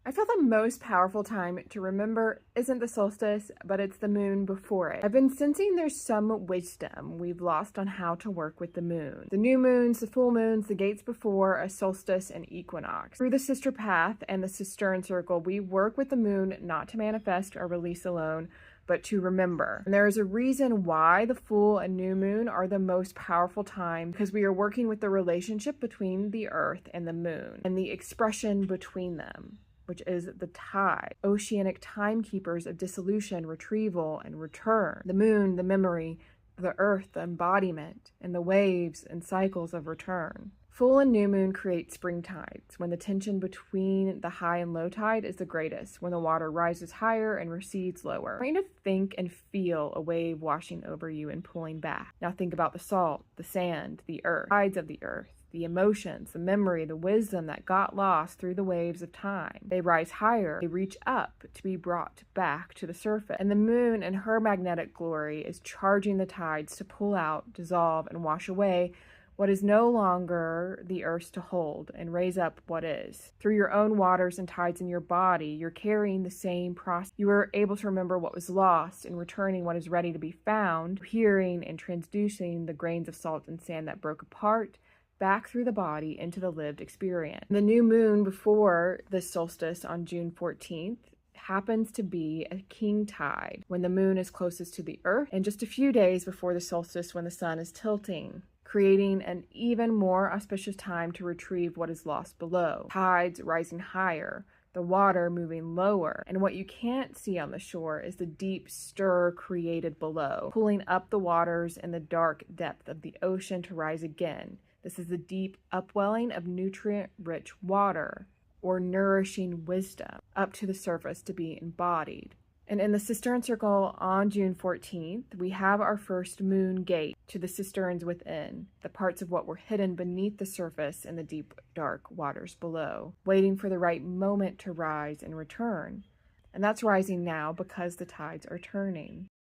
I feel the most powerful time to remember isn't the solstice, but it's the moon before it. I've been sensing there's some wisdom we've lost on how to work with the moon. The new moons, the full moons, the gates before, a solstice, and equinox. Through the sister path and the Sistern circle, we work with the moon not to manifest or release alone, but to remember. And there is a reason why the full and new moon are the most powerful time, because we are working with the relationship between the earth and the moon and the expression between them, which is the tide, oceanic timekeepers of dissolution, retrieval, and return. The moon, the memory, the earth, the embodiment, and the waves and cycles of return. Full and new moon create spring tides, when the tension between the high and low tide is the greatest, when the water rises higher and recedes lower. Trying to think and feel a wave washing over you and pulling back. Now think about the salt, the sand, the earth, tides of the earth, the emotions, the memory, the wisdom that got lost through the waves of time. They rise higher, they reach up to be brought back to the surface. And the moon in her magnetic glory is charging the tides to pull out, dissolve, and wash away what is no longer the earth's to hold, and raise up what is. Through your own waters and tides in your body, you're carrying the same process. You are able to remember what was lost and returning what is ready to be found, hearing and transducing the grains of salt and sand that broke apart, back through the body into the lived experience. The new moon before the solstice on June 14th happens to be a king tide, when the moon is closest to the earth, and just a few days before the solstice when the sun is tilting, creating an even more auspicious time to retrieve what is lost below. Tides rising higher, the water moving lower, and what you can't see on the shore is the deep stir created below, pulling up the waters in the dark depth of the ocean to rise again. This is the deep upwelling of nutrient-rich water, or nourishing wisdom, up to the surface to be embodied. And in the Sistern circle on June 14th, we have our first moon gate to the Cisterns within, the parts of what were hidden beneath the surface in the deep, dark waters below, waiting for the right moment to rise and return. And that's rising now because the tides are turning.